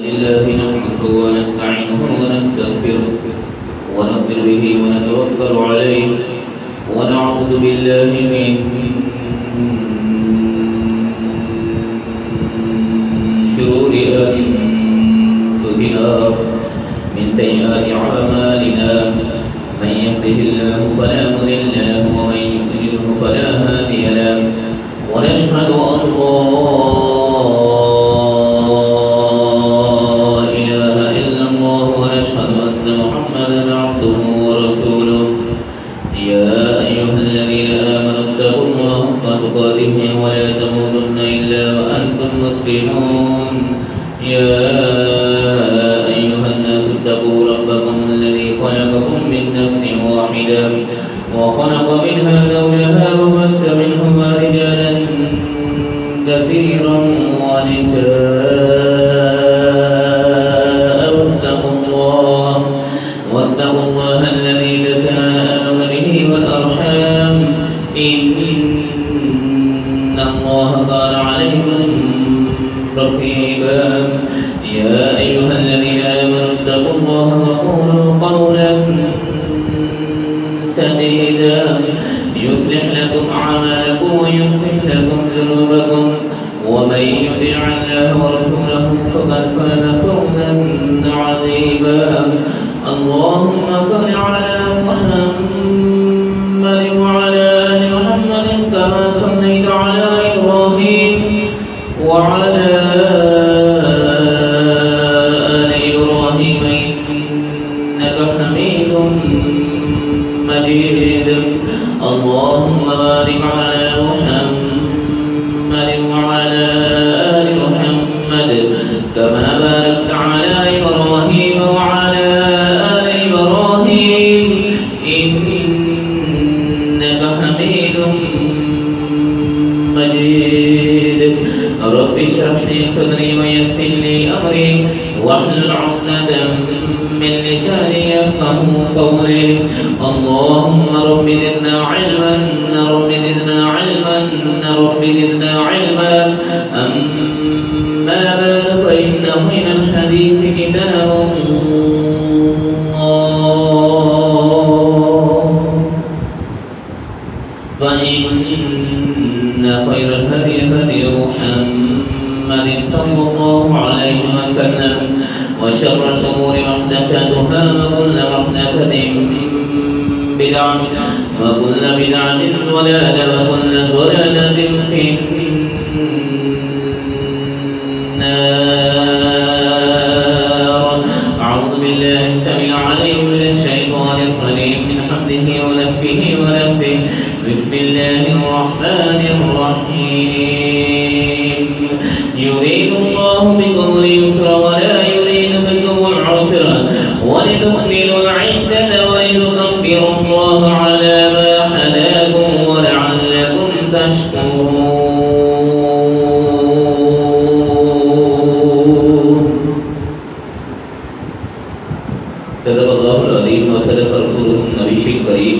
لله نحمده ونستعينه ونستغفره ونؤمن به ونتوكل عليه ونعوذ بالله من شرور أنفسنا من سيئات أعمالنا من يهده الله فلا مضل له ومن يضلله فلا هادي له ونشهد أن ولا تموتن إلا وأنتم مسلمون يا أيها الناس اتقوا ربكم الذي خلقكم من نفس واحدة وخلق منها زوجها وبث منهما رجالا كثيرا ونساء واتقوا الله الذي تساءلون به والأرحام إن الله كان عليكم رقيبا يا أيها الذين آمنوا اتقوا الله وقولوا قولا سديدا يصلح لكم أعمالكم ويغفر لكم ذنوبكم ومن يطع الله ورسوله فقد فاز فوزا عظيما اللهم صل على محمد وعلى آل محمد كما صليت على إبراهيم وعلى آل إبراهيم إنك حميد مجيد اللهم بارك على محمد وعلى آل محمد كما باركت على إبراهيم وعلى آل إبراهيم إنك حميد مجيد رب اشرح لي صدري ويسر لي أمري واحلل عقدة من لساني يفقهوا قولي اللهم رب زدنا علما رب زدنا علما رب زدنا علما أما بعد فإن خير الحديث كتاب الله فإن خير الهدي هدي محمد صلى الله عليه وسلم وشر الأمور محدثاتها وكل محدثة بدعة وكل بدعة ضلالة وكل ضلالة في النار أعوذ بالله السميع العليم من الشيطان الرجيم من حمده ونفخه ونفسه بسم الله الرحمن الرحيم يريد الله بكم اليسر ولا يريد بكم العسر ولتكملوا العدة ولتكبروا الله على ما هداكم ولعلكم تشكرون صدق الله العظيم وصدق رسوله النبي الكريم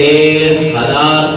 13,000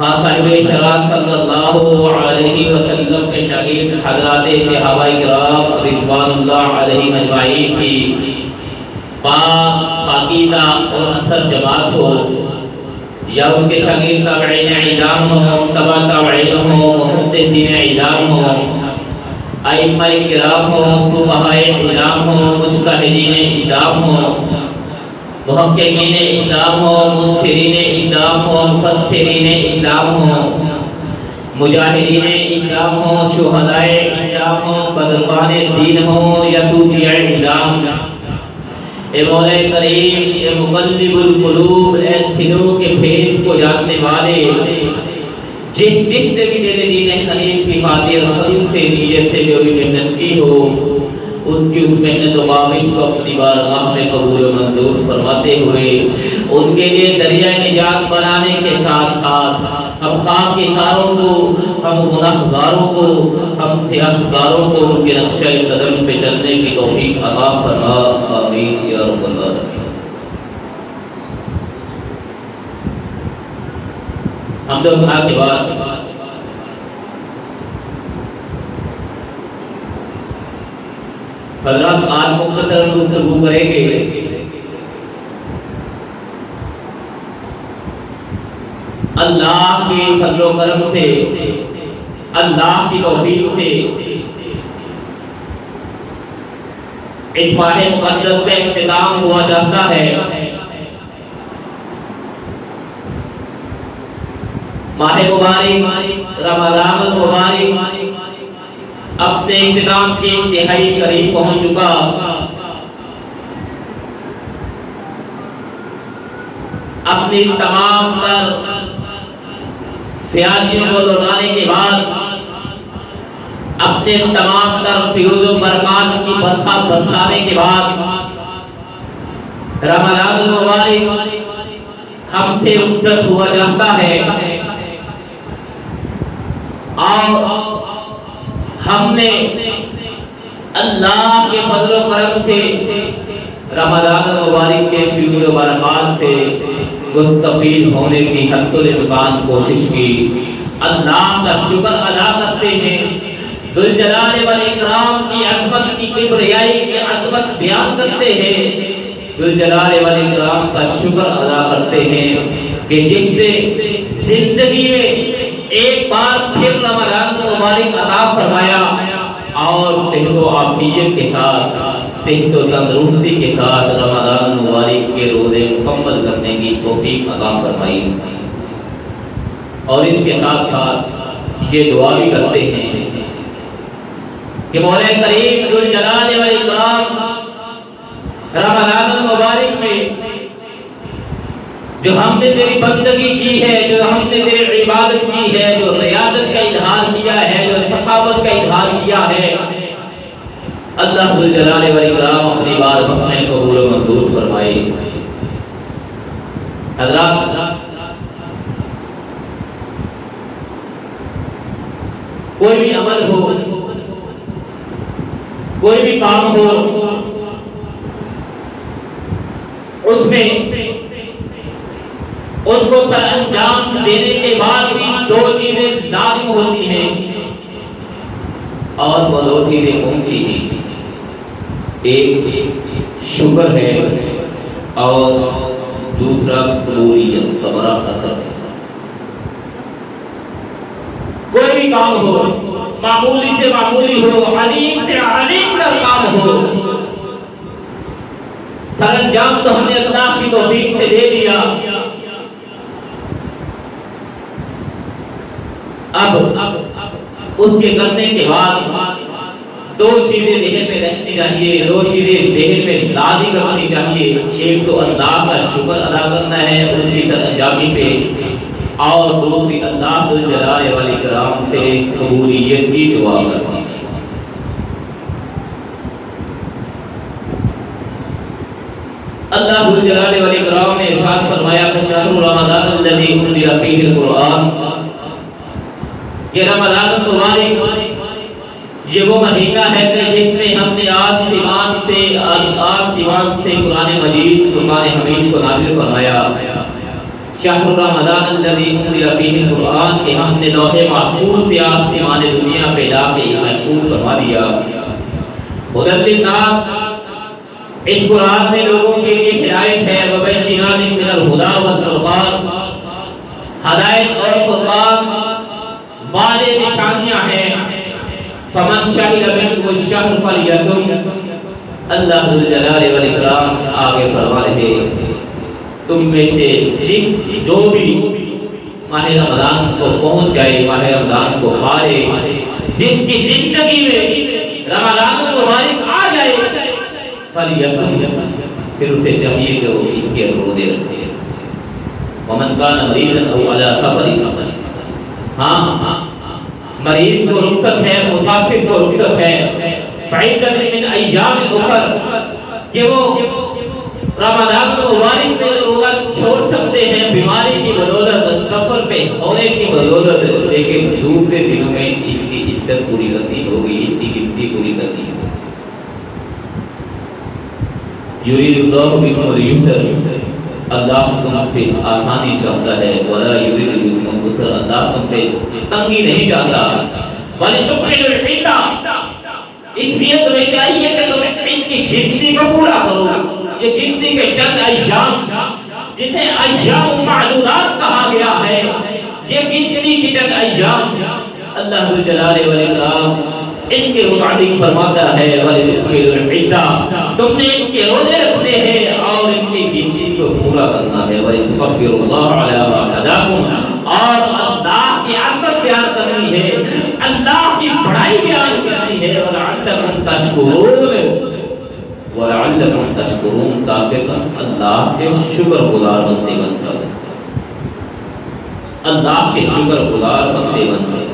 ہاں صاحب شرات صلی اللہ علیہ وسلم کے شاگرد حضرات صحابہ کرام رضوان اللہ علیہم اجمعین کی پاک پاکیزہ اور اطہر جماعت ہو، یا ان کے شاگرد تابعین اعظام ہوں، تبع تابعین ہوں، محدثین اعظام ہوں، ائمہ کرام ہوں، فقہاء اعظام ہوں، مجتہدین اسلام ہوں، محققین اسلام ہوں، منصرین اسلام ہوں، مفسرین اسلام ہوں، مجاہدین اسلام ہوں، شہداء اسلام ہوں، بزرگان دین ہوں یا صوفیاء اسلام، اے مولا کریم، اے مقلب القلوب، اے دلوں کے بھید کو جاننے والے، جس نے بھی تیرے دین حنیف کی خاطر خلوص سے نیت سے جو بھی محنت کی ہو، اس کی اس محنت و کاوش کو اپنی بارگاہ میں قبول و منظور فرماتے ہوئے ان کے لیے ذریعہ نجات بنانے کے ساتھ ساتھ ہم خاکساروں کو، ہم گنہگاروں کو، ہم سیاہکاروں کو ان کے نقشہ قدم پہ چلنے کی توفیق عطا فرما، آمین یا رب العالمین۔ ہم جو کہا کے بعد حضرات آج مختصر گفتگو کریں گے اللہ کے فضل و کرم سے، اللہ کی توفیق سے اس ماہ مقدس کا اختتام ہوا جاتا ہے۔ ماہ مبارک رمضان المبارک اپنے اختتام کے انتہائی قریب پہنچ چکا۔ اپنی تمام تر فیاضیوں کو لوٹانے کے بعد، اپنے تمام تر فیوز و برکات کی برکھا برسانے کے بعد، رمضان المبارک ہم سے رخصت ہوا جاتا ہے اور ہم نے اللہ کے فضل و کرم سے رمضان المبارک کے فیوز و برکات سے مستفید ہونے کی حد الامکان کوشش کی۔ اللہ کا شکر ادا کرتے ہیں، ذوالجلال والاکرام کی عظمت کی کبریائی کی عظمت بیان کرتے ہیں، ذوالجلال والاکرام کا شکر ادا کرتے ہیں کہ جس نے زندگی میں ایک بار پھر رمضان مبارک عطا فرمایا اور صحت و عافیت کے ساتھ، صحت و تندرستی کے ساتھ رمضان مبارک کے روزے مکمل کرنے کی توفیق عطا فرمائی۔ اور اس کے ساتھ ساتھ یہ دعا بھی کرتے ہیں کہ مولا کریم ذوالجلال والاکرام رمضان المبارک میں جو ہم نے تیری بندگی کی ہے، جو ہم نے تیری عبادت کی ہے، جو ریاضت کا اظہار کیا ہے، جو سخاوت کا اظہار کیا ہے، اللہ ذوالجلال والاکرام اپنی بارگاہ میں قبول و منظور فرمائے۔ حضرات، کوئی بھی عمل ہو، کوئی بھی کام ہو، اس میں اس کو سر انجام دینے کے بعد بھی دو چیزیں لازم ہوتی ہیں اور وہ دو چیزیں کون سی ہیں؟ ایک شکر ہے اور دوسرا قبولیت کا بڑا اثر ہے۔ کوئی بھی کام ہو، معمولی سے معمولی ہو، علیم سے علیم کا کام ہو، سر انجام تو ہم نے اللہ کی توفیق سے دے دیا، اب اس کے کرنے کے بعد دو چیزیں ذہن میں رکھنی چاہیے، دو چیزیں ذہن میں لازم رکھنی چاہیے۔ ایک تو اللہ کا شکر ادا کرنا ہے اس کی سر انجامی پہ، اور دوسری اللہ ذوالجلال والاکرام سے قبولیت کی دعا کرنی ہے۔ اللہ ذوالجلال والاکرام نے ارشاد فرمایا کہ شہر رمضان الذی انزل فیہ القرآن، یہ رمضان المبارک یہ وہ مہینہ ہے کہ جس میں ہم نے آسمان سے قرآن مجید فرقان حمید کو نازل فرمایا۔ شہر رمضان الذی انزل فیہ القرآن کہ ہم نے لوح محفوظ سے آسمان دنیا پہ لا کے محفوظ فرما دیا. ہدی للناس اس قرآن میں لوگوں کے لیے ہدایت ہے. وبینات من الہدی والفرقان ہدایت اور فرقان واضح نشانیاں ہیں. فمن شہد منکم الشہر فلیصم. اللہ ذو الجلال والاکرام آگے فرما رہے تم میں سے جو بھی ماہ رمضان کو پہنچ جائے, ماہ رمضان کو پائے, جس کی زندگی میں رمضان المبارک آ جائے فلیصم, پھر اسے چاہیے کہ وہ ان کے روزے رکھے. ومن کان مریضا او علی سفر, ہاں مریض کو رخصت ہے, مسافر کو رخصت ہے. فعدۃ من ایام اخر کہ وہ رمضان المبارک میں روزہ چھوڑ سکتے ہیں بیماری کی بدولت, سفر پہ ہونے کی بدولت, لیکن دوسرے دنوں میں ان کی عدت پوری کرنی ہوگی, ان کی گنتی پوری کرنی ہوگی. یرید اللہ بکم الیسر, اللہ تم پہ آسانی چاہتا ہے. ولا یرید بکم العسر, اللہ تم پہ تنگی نہیں چاہتا. ولتکملوا العدۃ, اس لیے تمہیں چاہیے کہ تم ان کی گنتی کو پورا کرو. یہ گنتی کے چند ایام جنہیں ایام معدودات کہا گیا ہے, یہ گنتی کے چند ایام اللہ ذو الجلال والاکرام ان کے متعلق فرماتا ہے وَلِتُكْمِلُوا الْعِدَّةَ, تم نے ان کے روزے رکھنے ہیں اور ان کی گنتی کو پورا کرنا ہے. وَلِتُكَبِّرُوا اللَّهَ عَلَىٰ مَا هَدَاكُمْ, اور اللہ کی عظمت بیان کرنی ہے, اللہ کی بڑائی بیان کرنی ہے. وَلَعَلَّكُمْ تَشْكُرُونَ, وَلَعَلَّكُمْ تَشْكُرُونَ, تاکہ اللہ کے شکر گزار بندے بن جاؤ, اللہ کے شکر گزار بندے بن جاؤ.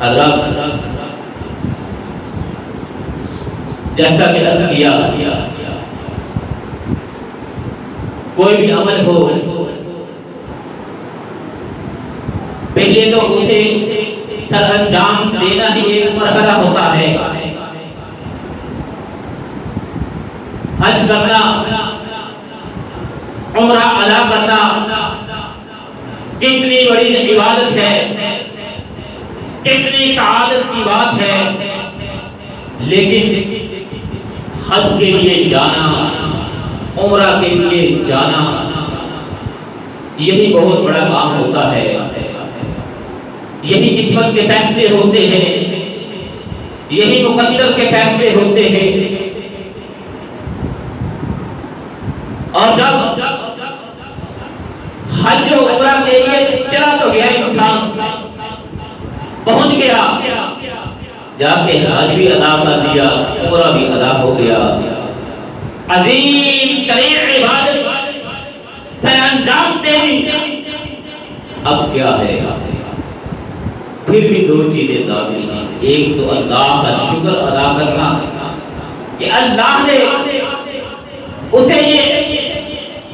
حضرات جیسا کہ عرض کیا, کوئی بھی عمل ہو پہلے تو اسے سر انجام دینا ہی ایک مرحلہ ہوتا ہے. حج کرنا, عمرہ ادا کرنا کتنی بڑی عبادت ہے, کتنی سعادت کی بات ہے, لیکن حج کے لیے جانا, عمرہ کے لیے جانا, یہی بہت بڑا کام ہوتا ہے. یہی قسمت کے فیصلے ہوتے ہیں, یہی مقدر کے فیصلے ہوتے ہیں. اور جب حج و عمرہ کے لیے چلا تو گیا انسان, پہنچ گیا, جا کے حج بھی ادا کر دیا, عمرہ بھی ادا ہو گیا, عظیم ترین عبادت سے انجام دے دی. اب کیا ہے, پھر بھی دو چیزیں ضروری ہیں. ایک تو اللہ کا شکر ادا کرنا کہ اللہ نے اسے یہ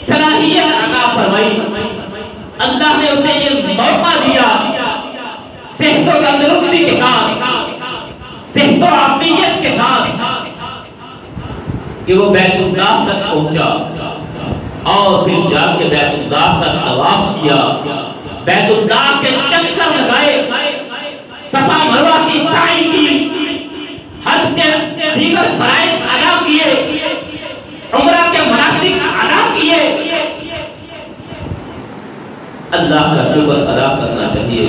صلاحیت عطا فرمائی, اللہ نے اسے یہ موقع دیا صحت و تندرستی کے ساتھ, صحت و عافیت کے ساتھ, کہ وہ بیت اللہ تک پہنچا اور پھر جا کے بیت اللہ کا طواف کیا, بیت اللہ کے چکر لگائے, صفا مروہ کی سعی کی, حج کے دیگر فرائض ادا کیے, عمرہ کے مناسک ادا کیے. اللہ کا شکر ادا کرنا چاہیے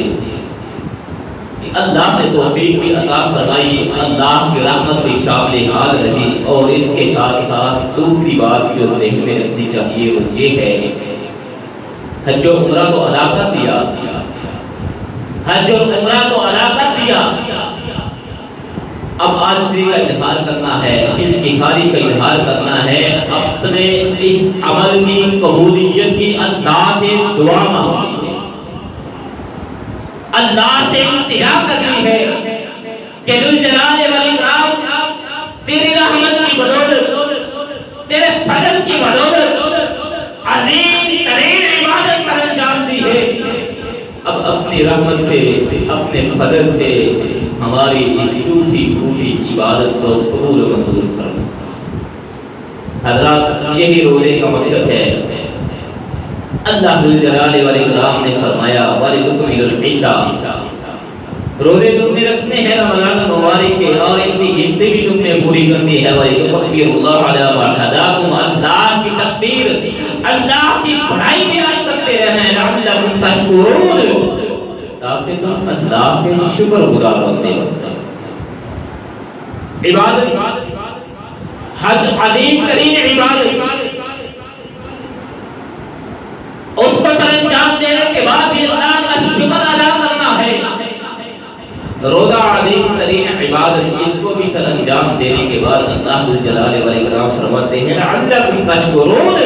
کہ اللہ نے توفیق بھی عطا فرمائی, اللہ کی رحمت بھی شامل حال رہی. اور اس کے ساتھ ساتھ دوسری بات جو ذہن میں رکھنی چاہیے وہ یہ ہے, حج و عمرہ کو ادا کر دیا, حج و عمرہ کو ادا کر دیا, اب عاجزی کا اظہار کرنا ہے, انکساری کا اظہار کرنا ہے, اپنے اس عمل کی قبولیت کی اللہ سے دعا مانگنی ہے, اللہ سے التجا کرنی ہے کہ ذو الجلال والاکرام تیری رحمت کی بدولت, تیرے فضل کی بدولت عظیم ترین عبادت پر انجام دی ہے. اب اپنی رحمت سے, اپنے فضل سے ہماری اس ٹوٹی پھوٹی عبادت کو قبول و منظور فرما. حضرات یہی روزے کا مقصد ہے. اللہ جلال والاکرام نے فرمایا وَلِتُكْمِلُوا الْعِدَّةَ، روزے تم نے رکھنے ہیں رمضان المبارک کے اور ان کی گنتی بھی تم نے پوری کرنی ہے۔ وَلِتُكَبِّرُوا اللَّهَ عَلَىٰ مَا هَدَاكُمْ، اللہ کی تکبیر، اللہ کی بڑائی بیان کرتے رہنا ہے، لَعَلَّكُمْ تَشْكُرُونَ، تاکہ تم اللہ کے شکر گزار بنتے ہو۔ عبادت، حج عظیم ترین عبادت، اس کو سر انجام دینے کے بعد بھی اللہ کا شکر ادا کرنا ہے۔ روزہ عظیم ترین عبادت، اس کو بھی سر انجام دینے کے بعد اللہ جلال والاکرام فرماتے ہیں لعلکم تشکرون،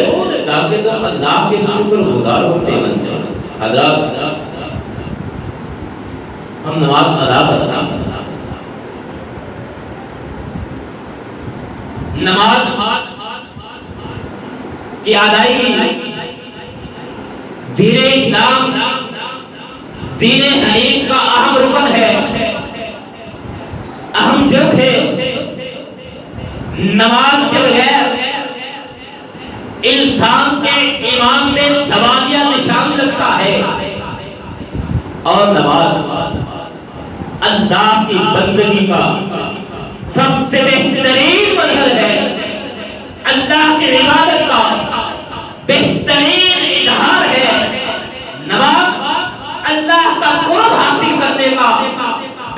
تاکہ تم اللہ کے شکر گزار ہوتے بن جاؤ۔ حضرات، ہم نماز ادا کرتے ہیں، نماز کی ادائیگی دین اسلام، دین حنیف کا اہم رکن ہے، اہم جز ہے۔ نماز کے بغیر انسان کے ایمان میں سوالیہ نشان لگتا ہے، اور نماز اللہ کی بندگی کا سب سے بہترین مظہر ہے، اللہ کی عبادت کا بہترین اظہار ہے۔ نماز اللہ کا قرب حاصل کرنے کا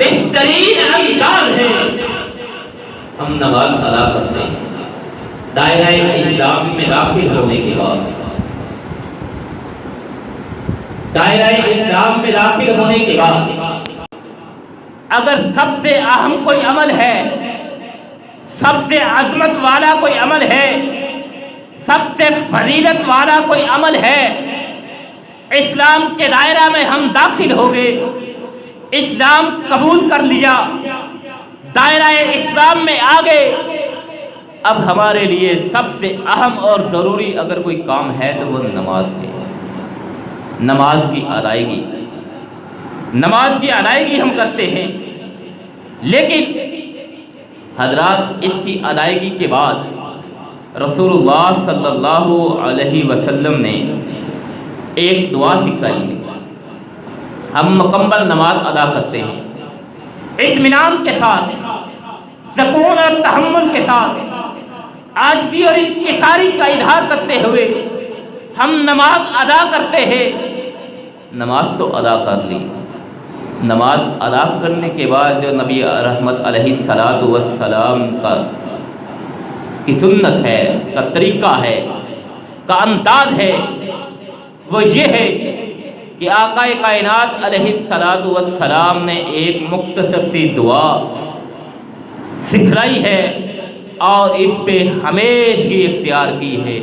بہترین انداز ہے۔ ہم نماز ادا کرتے ہیں دائرہ اسلام میں داخل ہونے کے بعد، دائرہ اسلام میں داخل ہونے کے بعد اگر سب سے اہم کوئی عمل ہے، سب سے عظمت والا کوئی عمل ہے، سب سے فضیلت والا کوئی عمل ہے، اسلام کے دائرہ میں ہم داخل ہو گئے، اسلام قبول کر لیا، دائرہ اسلام میں آ گئے، اب ہمارے لیے سب سے اہم اور ضروری اگر کوئی کام ہے تو وہ نماز ہے۔ نماز کی ادائیگی، نماز کی ادائیگی ہم کرتے ہیں، لیکن حضرات اس کی ادائیگی کے بعد رسول اللہ صلی اللہ علیہ وسلم نے ایک دعا سکھائی ہے۔ ہم مکمل نماز ادا کرتے ہیں اطمینان کے ساتھ، سکون اور تحمل کے ساتھ، عاجزی اور انکساری کا اظہار کرتے ہوئے ہم نماز ادا کرتے ہیں۔ نماز تو ادا کر لی، نماز ادا کرنے کے بعد جو نبی رحمت علیہ السلام کی سنت ہے، کا طریقہ ہے، کا انداز ہے، وہ یہ ہے کہ آقا کائنات علیہ السلام نے ایک مختصر سی دعا سکھلائی ہے اور اس پہ ہمیشگی اختیار کی ہے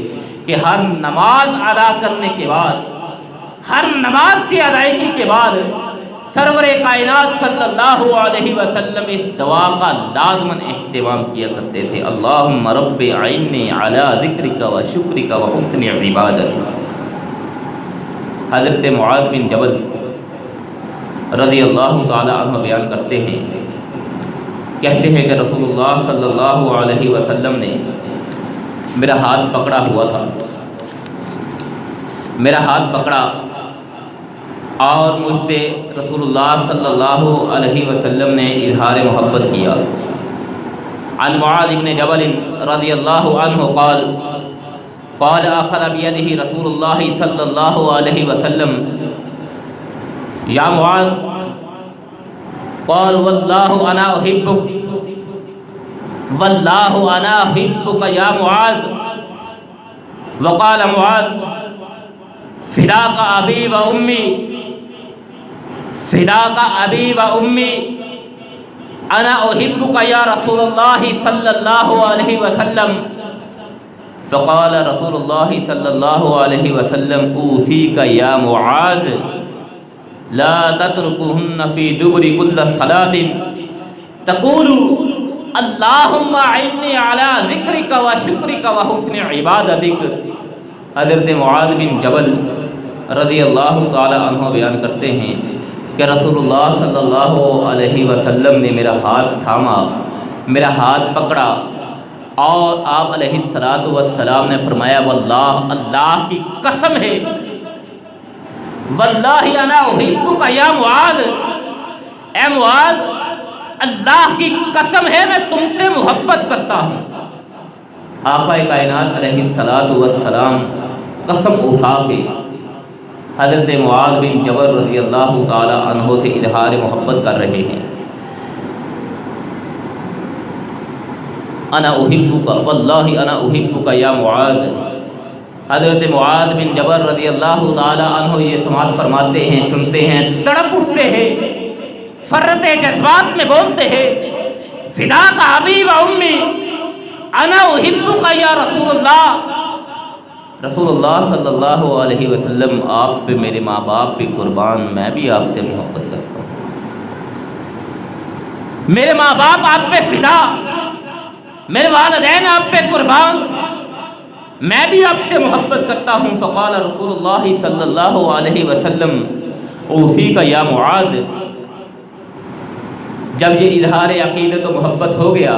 کہ ہر نماز ادا کرنے کے بعد، ہر نماز کی ادائیگی کے بعد سرور کائنات صلی اللہ علیہ وسلم اس دعا کا لازماً اہتمام کیا کرتے تھے، اللہم رب اعنی علی ذکرک و شکرک و حسن عبادتک۔ حضرت معاذ بن جبل رضی اللہ تعالی عنہ بیان کرتے ہیں، کہتے ہیں کہ رسول اللہ صلی اللہ علیہ وسلم نے میرا ہاتھ پکڑا ہوا تھا، میرا ہاتھ پکڑا اور مجھ سے رسول اللہ صلی اللہ علیہ وسلم نے اظہار محبت کیا۔ عن معاذ بن جبل رضی اللہ عنہ قال اخذ بیدہ رسول اللہ صلی اللہ علیہ وسلم یا معاذ قال واللہ انا احبک واللہ انا احبک یا معاذ وقال معاذ فداک ابی و امی فداک ابی و امی انا احبک یا رسول اللہ صلی اللہ علیہ وسلم فقال رسول اللہ صلی اللہ علیہ وسلم اوصیک یا معاذ لا تترکہن فی دبر کل صلاۃ تقول اللہم اعنی علی ذکرک و شکرک و حسن عبادتک۔ حضرت معاذ بن جبل رضی اللہ تعالی عنہ بیان کرتے ہیں کہ رسول اللہ صلی اللہ علیہ وسلم نے میرا ہاتھ تھاما، میرا ہاتھ پکڑا اور آپ علیہ السلام نے فرمایا واللہ، اللہ کی قسم ہے واللہ انا احبک یا معاذ، اے معاذ اللہ کی قسم ہے میں تم سے محبت کرتا ہوں۔ آقا کائنات علیہ السلام قسم اٹھا کے حضرت معاذ بن جبل رضی اللہ تعالی عنہ سے اظہار محبت کر رہے ہیں۔ انا احبک واللہ انا احبک یا معاذ۔ حضرت معاذ بن جبل رضی اللہ تعالی عنہ یہ سماعت فرماتے ہیں، سنتے ہیں، تڑپ اٹھتے ہیں، فرت جذبات میں بولتے ہیں، فداک ابی و امی انا احبک یا رسول اللہ۔ رسول اللہ صلی اللہ علیہ وسلم آپ پہ، میرے ماں باپ پہ قربان، میں بھی آپ سے محبت کرتا ہوں، میرے ماں باپ آپ پہ فدا، میرے والدین آپ پہ قربان، میں بھی آپ سے محبت کرتا ہوں۔ فقال رسول اللہ صلی اللہ علیہ وسلم اوصیک یا معاذ۔ جب یہ اظہار عقیدت و محبت ہو گیا،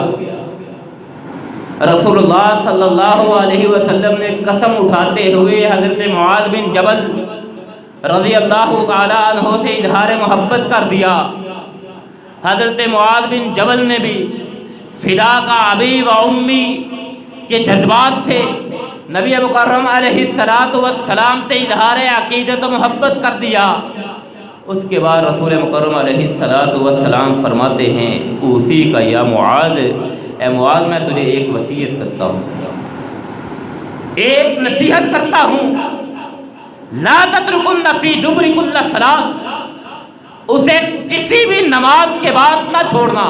رسول اللہ صلی اللہ علیہ وسلم نے قسم اٹھاتے ہوئے حضرت معاذ بن جبل رضی اللہ تعالی عنہ سے اظہار محبت کر دیا۔ حضرت معاذ بن جبل نے بھی فدا کا ابی و امی کے جذبات سے نبی مکرم علیہ السلام سے اظہار عقیدت و محبت کر دیا۔ اس کے بعد رسول مکرم علیہ السلام فرماتے ہیں اوصیک یا معاذ، اے معاذ میں تجھے ایک وصیت کرتا ہوں، ایک نصیحت کرتا ہوں، لا تترکن فی دبر کل صلاۃ، اسے کسی بھی نماز کے بعد نہ چھوڑنا،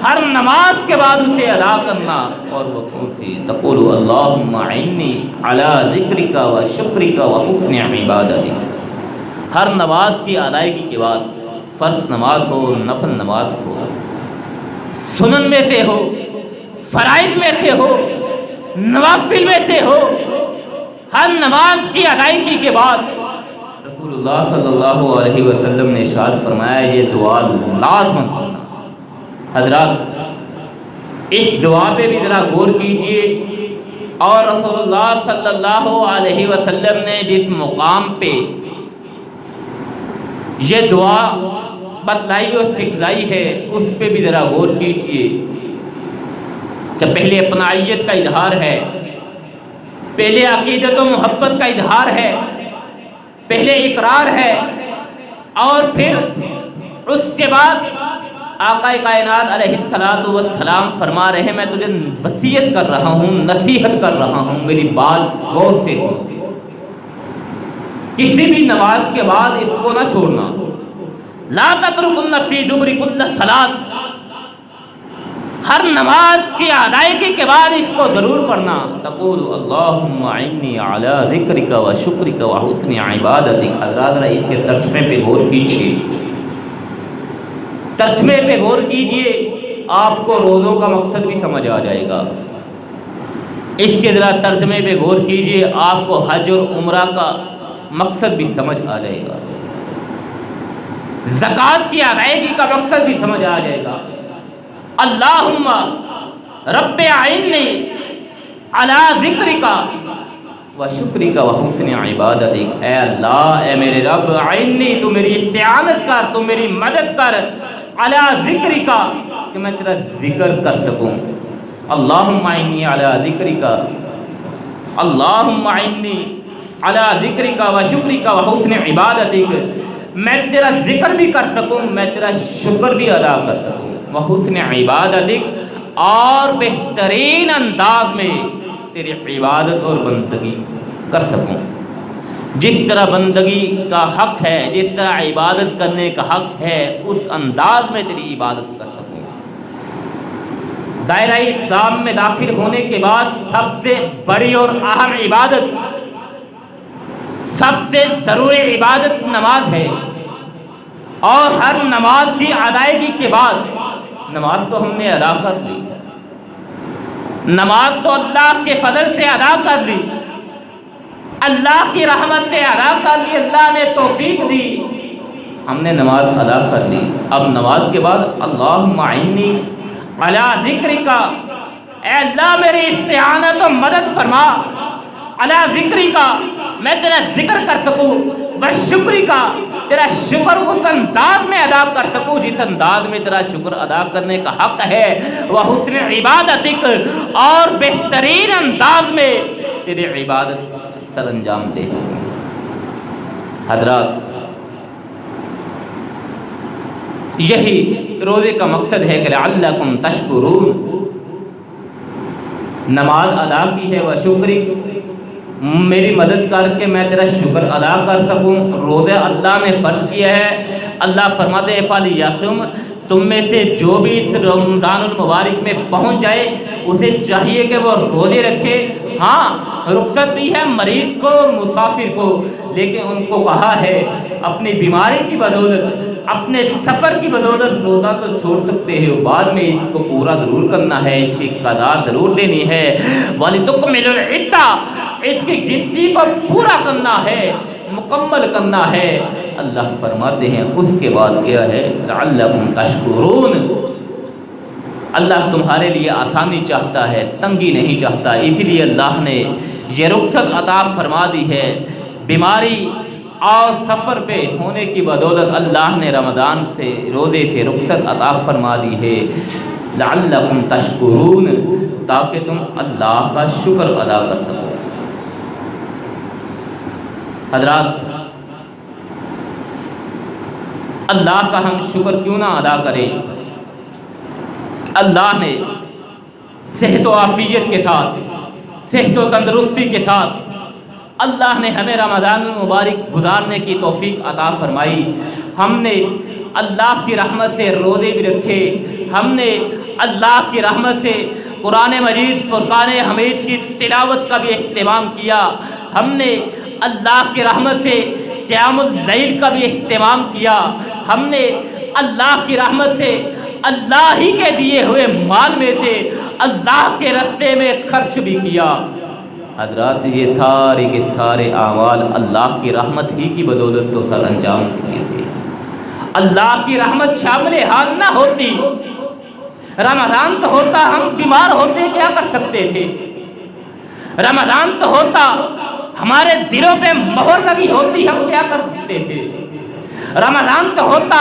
ہر نماز کے بعد اسے ادا کرنا۔ اور وہ کون سی؟ تقول اللہم اعنی علی ذکرک و شکرک و حسن عبادتک۔ ہر نماز کی ادائیگی کے بعد، فرض نماز ہو، نفل نماز ہو، سنن میں سے ہو، فرائض میں سے ہو، نوافل میں سے ہو، ہر نماز کی ادائیگی کے بعد رسول اللہ صلی اللہ علیہ وسلم نے ارشاد فرمایا یہ دعا لازم کرنا۔ حضرات اس دعا پہ بھی ذرا غور کیجئے، اور رسول اللہ صلی اللہ علیہ وسلم نے جس مقام پہ یہ دعا بتلائی اور سکھلائی ہے اس پہ بھی ذرا غور کیجئے کہ پہلے اپنائیت کا اظہار ہے، پہلے عقیدت و محبت کا اظہار ہے، پہلے اقرار ہے، اور پھر اس کے بعد آقا کائنات علیہ السلام فرما رہے ہیں میں تجھے وصیت کر رہا ہوں، نصیحت کر رہا ہوں، میری بات غور سے سن، کسی بھی نماز کے بعد اس کو نہ چھوڑنا۔ لا تترکن فی دبر کل صلاۃ، ہر نماز کی ادائیگی کے بعد اس کو ضرور پڑھنا۔ تقول اللہم اعنی علی ذکرک و شکرک و حسن عبادتک۔ حضرات اس کے ترجمے پہ غور کیجیے، ترجمے پہ غور کیجیے، آپ کو روزوں کا مقصد بھی سمجھ آ جائے گا۔ اس کے ذرا ترجمے پہ غور کیجیے، آپ کو حج اور عمرہ کا مقصد بھی سمجھ آ جائے گا، زکوٰۃ کی ادائیگی کا مقصد بھی سمجھ آ جائے گا۔ اللہم رب اعنی علی ذکرک و شکرک و حسن عبادتک۔ اے اللہ، اے میرے رب، اعنی تو میری استعانت کر، تو میری مدد کر، علی ذکرک کہ میں تیرا ذکر کر سکوں۔ اللہم اعنی علی ذکرک، اللہم اعنی علی ذکرک و شکرک و حسن عبادتک، میں تیرا ذکر بھی کر سکوں، میں تیرا شکر بھی ادا کر سکوں، وحسن عبادتک، اور بہترین انداز میں تیری عبادت اور بندگی کر سکوں۔ جس طرح بندگی کا حق ہے، جس طرح عبادت کرنے کا حق ہے، اس انداز میں تیری عبادت کر سکوں۔ دائرہ اسلام میں داخل ہونے کے بعد سب سے بڑی اور اہم عبادت، سب سے ضروری عبادت نماز ہے، اور ہر نماز کی ادائیگی کے بعد، نماز تو ہم نے ادا کر لی، نماز تو اللہ کے فضل سے ادا کر لی، اللہ کی رحمت سے ادا کر لی، اللہ نے توفیق دی، ہم نے نماز ادا کر لی۔ اب نماز کے بعد اللہم اعنی علی ذکرک، اے اللہ میری استعانت و مدد فرما، علی ذکرک، میں تیرا ذکر کر سکوں، وشکری کا، تیرا شکر اس انداز میں ادا کر سکوں جس انداز میں تیرا شکر ادا کرنے کا حق ہے، وحسن عبادتک، اور بہترین انداز میں تیری عبادت سر انجام دے سکوں۔ حضرات، یہی روزے کا مقصد ہے کہ لعلکم تشکرون، نماز ادا کی ہے وشکری، میری مدد کر کے میں تیرا شکر ادا کر سکوں۔ روزہ اللہ نے فرض کیا ہے، اللہ فرماتے ہیں فَلْيَصُمْ، تم میں سے جو بھی اس رمضان المبارک میں پہنچ جائے اسے چاہیے کہ وہ روزے رکھے۔ ہاں، رخصت دی ہے مریض کو اور مسافر کو، لیکن ان کو کہا ہے اپنی بیماری کی بدولت، اپنے سفر کی بدولت روزہ تو چھوڑ سکتے ہیں، بعد میں اس کو پورا ضرور کرنا ہے، اس کی قضا ضرور دینی ہے۔ وَلِتُكْمِلُوا الْعِدَّةَ، اس کی گنتی کو پورا کرنا ہے، مکمل کرنا ہے۔ اللہ فرماتے ہیں اس کے بعد کیا ہے؟ لعلکم تشکرون، اللہ تمہارے لیے آسانی چاہتا ہے، تنگی نہیں چاہتا، اس لیے اللہ نے یہ رخصت عطا فرما دی ہے۔ بیماری اور سفر پہ ہونے کی بدولت اللہ نے رمضان سے، روزے سے رخصت عطا فرما دی ہے، لعلکم تشکرون، تاکہ تم اللہ کا شکر ادا کر سکو۔ حضرات، اللہ کا ہم شکر کیوں نہ ادا کریں؟ اللہ نے صحت و عافیت کے ساتھ، صحت و تندرستی کے ساتھ اللہ نے ہمیں رمضان المبارک گزارنے کی توفیق عطا فرمائی۔ ہم نے اللہ کی رحمت سے روزے بھی رکھے، ہم نے اللہ کی رحمت سے قرآن مجید فرقان حمید کی تلاوت کا بھی اہتمام کیا، ہم نے اللہ کی رحمت سے قیام اللیل کا بھی اہتمام کیا، ہم نے اللہ کی رحمت سے اللہ ہی کے دیے ہوئے مال میں سے اللہ کے راستے میں خرچ بھی کیا۔ حضرات، یہ سارے کے سارے اعمال اللہ کی رحمت ہی کی بدولت تو سر انجام دیے تھے۔ اللہ کی رحمت شامل حال نہ ہوتی، رمضان تو ہوتا، ہم بیمار ہوتے کیا کر سکتے تھے؟ رمضان تو ہوتا، ہمارے دلوں پہ مہر لگی ہوتی، ہم کیا کر سکتے تھے؟ رمضان تو ہوتا،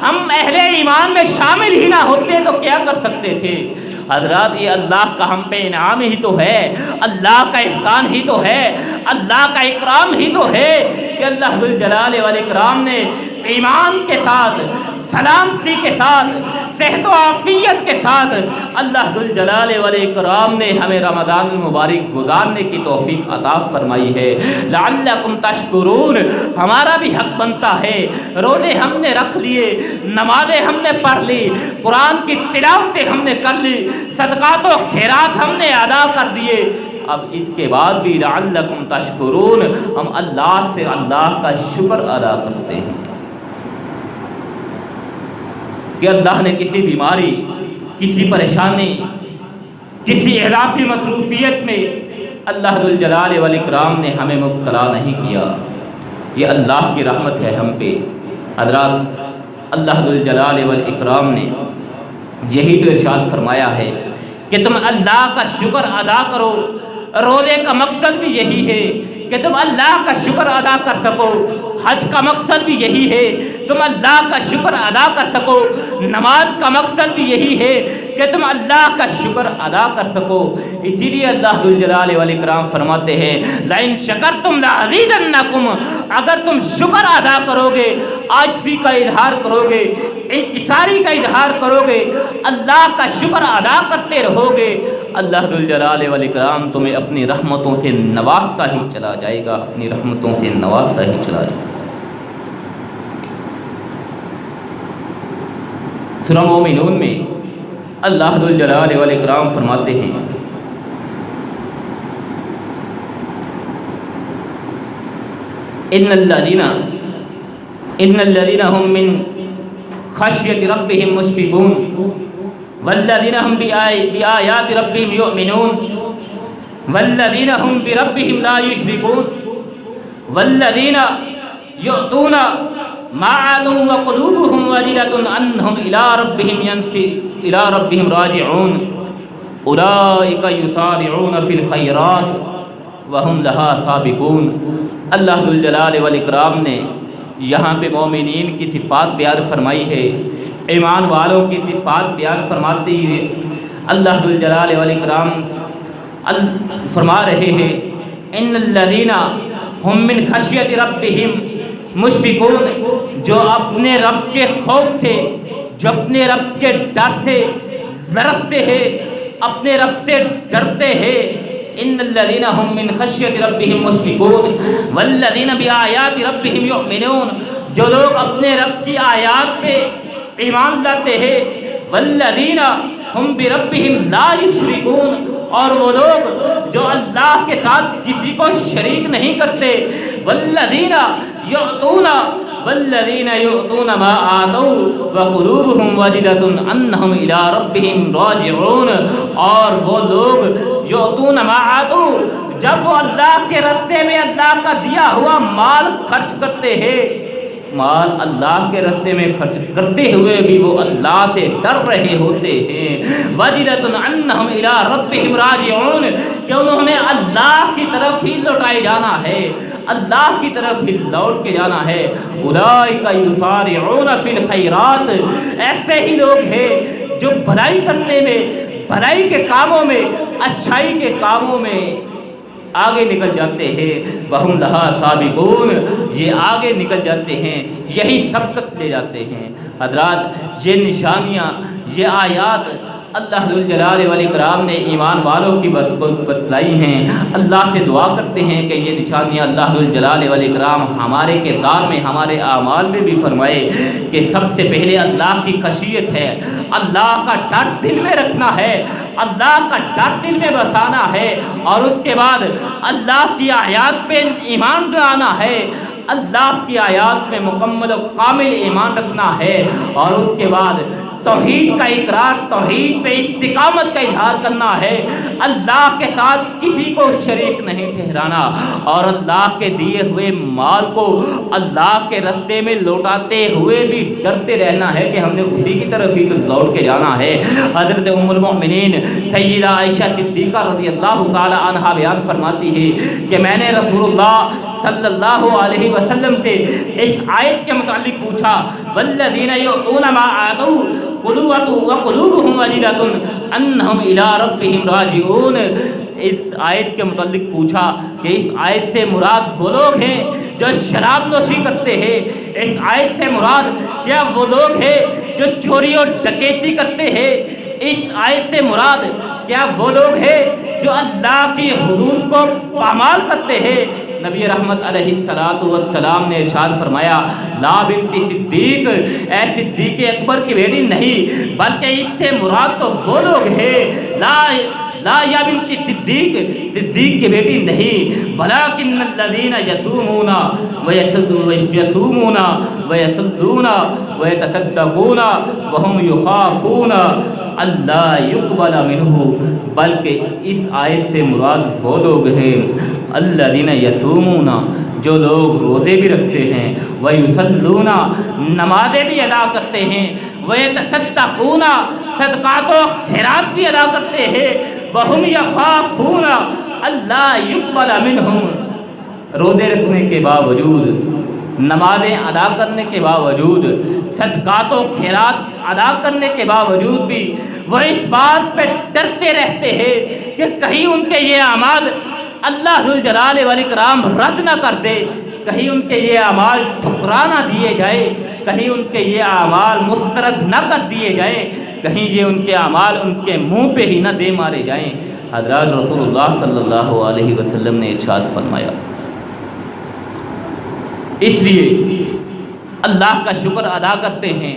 ہم اہل ایمان میں شامل ہی نہ ہوتے تو کیا کر سکتے تھے؟ حضرات، یہ اللہ کا ہم پہ انعام ہی تو ہے، اللہ کا احسان ہی تو ہے، اللہ کا اکرام ہی تو ہے کہ اللہ ذوالجلال والاکرام نے ایمان کے ساتھ، سلامتی کے ساتھ، صحت و عافیت کے ساتھ اللہ ذوالجلال والاکرام نے ہمیں رمضان المبارک گزارنے کی توفیق عطا فرمائی ہے۔ لعلکم تشکرون، ہمارا بھی حق بنتا ہے، روزے ہم نے رکھ لیے، نمازیں ہم نے پڑھ لی، قرآن کی تلاوتیں ہم نے کر لی، صدقات و خیرات ہم نے ادا کر دیے، اب اس کے بعد بھی لعلکم تشکرون، ہم اللہ سے اللہ کا شکر ادا کرتے ہیں کہ اللہ نے کسی بیماری، کسی پریشانی، کسی اضافی مصروفیت میں اللہ ذوالجلال والاکرام نے ہمیں مبتلا نہیں کیا۔ یہ اللہ کی رحمت ہے ہم پہ۔ حضرات، اللہ ذوالجلال والاکرام نے یہی تو ارشاد فرمایا ہے کہ تم اللہ کا شکر ادا کرو۔ روزے کا مقصد بھی یہی ہے کہ تم اللہ کا شکر ادا کر سکو، حج کا مقصد بھی یہی ہے تم اللہ کا شکر ادا کر سکو، نماز کا مقصد بھی یہی ہے کہ تم اللہ کا شکر ادا کر سکو۔ اسی لیے اللہ ذوالجلال والاکرام فرماتے ہیں لئن شکرتم لازیدنکم، اگر تم شکر ادا کرو گے، عاجزی کا اظہار کرو گے، انکساری کا اظہار کرو گے، اللہ کا شکر ادا کرتے رہو گے، اللہ ذوالجلال والاکرام تمہیں اپنی رحمتوں سے نوازتا ہی چلا جائے گا، اپنی رحمتوں سے نوازتا ہی چلا جائے گا۔ سورہ مومنون میں اللہ ذوالجلال والاکرام فرماتے ہیں ان الذین هم من خشیت ربهم مشفقون والذین هم بآیات ربهم یؤمنون والذین هم بربهم لا یشرکون والذین یؤتون ما آتوا وقلوبهم وجلة انهم الى ربهم راجعون اولئک یسارعون فی الخیرات وهم لها سابقون۔ اللہ ذوالجلال والاکرام نے یہاں پہ مومنین کی صفات بیان فرمائی ہے، ایمان والوں کی صفات بیان فرماتی ہے۔ اللہ ذوالجلال والاکرام فرما رہے ہیں ان الذین ہم من خشیت ربہم مشفقون، جو اپنے رب کے خوف سے، جو اپنے رب کے ڈر سے لرزتے ہیں، اپنے رب سے ڈرتے ہیں۔ ان الذین هم من خشیت ربہم مشفقون والذین بآیات ربہم یؤمنون، جو لوگ اپنے رب کی آیات پہ ایمان لاتے ہیں۔ والذین ہم بربہم لا یشرکون، اور وہ لوگ جو اللہ کے ساتھ کسی کو شریک نہیں کرتے۔ والذین یؤتون ما آتوا وقلوبہم وجلۃ انہم الی ربہم راجعون، اور وہ لوگ یؤتون ما آتوا، جب وہ اللہ کے راستے میں اللہ کا دیا ہوا مال خرچ کرتے ہیں، مال اللہ کے راستے میں خرچ کرتے ہوئے بھی وہ اللہ سے ڈر رہے ہوتے ہیں۔ وجلۃ انہم الی ربہم راجعون، کہ انہوں نے اللہ کی طرف ہی لوٹائے جانا ہے، اللہ کی طرف ہی لوٹ کے جانا ہے۔ اولئک یسارعون فی الخیرات، ایسے ہی لوگ ہیں جو بھلائی کرنے میں، بھلائی کے کاموں میں، اچھائی کے کاموں میں آگے نکل جاتے ہیں۔ وہم لہا سابقون، یہ آگے نکل جاتے ہیں، یہی سبقت لے جاتے ہیں۔ حضرات، یہ نشانیاں، یہ آیات اللہ ذوالجلال والاکرام نے ایمان والوں کی بتلائی ہیں۔ اللہ سے دعا کرتے ہیں کہ یہ نشانیاں اللہ ذوالجلال والاکرام ہمارے کردار میں، ہمارے اعمال میں بھی فرمائے، کہ سب سے پہلے اللہ کی خشیت ہے، اللہ کا ڈر دل میں رکھنا ہے، اللہ کا ڈر دل میں بسانا ہے، اور اس کے بعد اللہ کی آیات پہ ایمان لانا ہے، اللہ کی آیات میں مکمل و کامل ایمان رکھنا ہے، اور اس کے بعد توحید کا اقرار، توحید پہ استقامت کا اظہار کرنا ہے، اللہ کے ساتھ کسی کو شریک نہیں ٹھہرانا، اور اللہ کے دیے ہوئے مال کو اللہ کے راستے میں لوٹاتے ہوئے بھی ڈرتے رہنا ہے کہ ہم نے اسی کی طرف ہی تو لوٹ کے جانا ہے۔ حضرت ام المؤمنین سیدہ عائشہ صدیقہ رضی اللہ تعالی عنہا بیان فرماتی ہے کہ میں نے رسول اللہ صلی اللہ علیہ وسلم سے اس آیت کے متعلق پوچھا، والذین یؤتون ما آتوا وقلوبہم وجلۃ انہم الی ربہم راجعون، اس آیت کے متعلق پوچھا کہ اس آیت سے مراد وہ لوگ ہیں جو شراب نوشی کرتے ہیں، اس آیت سے مراد کیا وہ لوگ ہیں جو چوری اور ڈکیتی کرتے ہیں، اس آیت سے مراد کیا وہ لوگ ہیں جو اللہ کی حدود کو پامال کرتے ہیں۔ نبی رحمت علیہ السلام نے ارشاد فرمایا، لا بنت صدیق، اے صدیق اکبر کی بیٹی نہیں، بلکہ اس سے مراد تو وہ لوگ ہیں، لا یا بنت صدیق، صدیق کی بیٹی نہیں، ولکن الذین یصومون ویصلون ویتصدقون وہم یخافون اللہ یقبل منہ، بلکہ اس آیت سے مراد وہ لوگ ہیں الذین یصومون، جو لوگ روزے بھی رکھتے ہیں، ویصلون، نمازیں بھی ادا کرتے ہیں، ویتصدقون، صدقات و خیرات بھی ادا کرتے ہیں، وہم یخافون اللہ یقبل منہم، روزے رکھنے کے باوجود، نمازیں ادا کرنے کے باوجود، صدقات و خیرات ادا کرنے کے باوجود بھی وہ اس بات پہ ڈرتے رہتے ہیں کہ کہیں ان کے یہ اعمال اللہ ذوالجلال والاکرام رد نہ کر دے، کہیں ان کے یہ اعمال ٹھکرا نہ دیے جائے، کہیں ان کے یہ اعمال مسترد نہ کر دیے جائیں، کہیں یہ ان کے اعمال ان کے منہ پہ ہی نہ دے مارے جائیں۔ حضرات، رسول اللہ صلی اللہ علیہ وسلم نے ارشاد فرمایا، اس لیے اللہ کا شکر ادا کرتے ہیں۔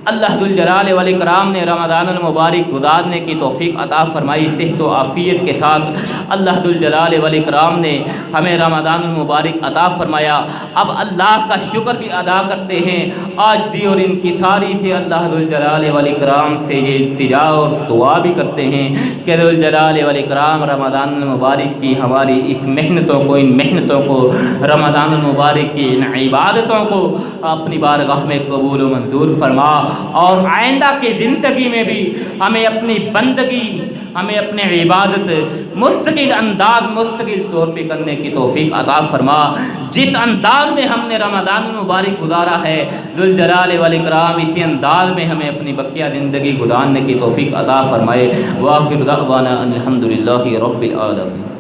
اللہ ذوالجلال والاکرام نے رمضان المبارک گزارنے کی توفیق عطا فرمائی صحت و عافیت کے ساتھ۔ اللہ ذوالجلال والاکرام نے ہمیں رمضان المبارک عطا فرمایا، اب اللہ کا شکر بھی ادا کرتے ہیں۔ عاجزی اور انکساری سے اللہ ذوالجلال والاکرام سے یہ التجا اور دعا بھی کرتے ہیں کہ ذوالجلال والاکرام رمضان المبارک کی ہماری اس محنتوں کو، ان محنتوں کو، رمضان المبارک کی ان عبادتوں کو اپنی بارگاہ میں قبول و منظور فرما، اور آئندہ کی زندگی میں بھی ہمیں اپنی بندگی ہمیں اپنے عبادت مستقل انداز مستقل طور پہ کرنے کی توفیق عطا فرما۔ جس انداز میں ہم نے رمضان المبارک گزارا ہے ذوالجلال والاکرام اسی انداز میں ہمیں اپنی بقیہ زندگی گزارنے کی توفیق عطا فرمائے۔ وآخر دعوانا ان الحمد للہ رب العالمین۔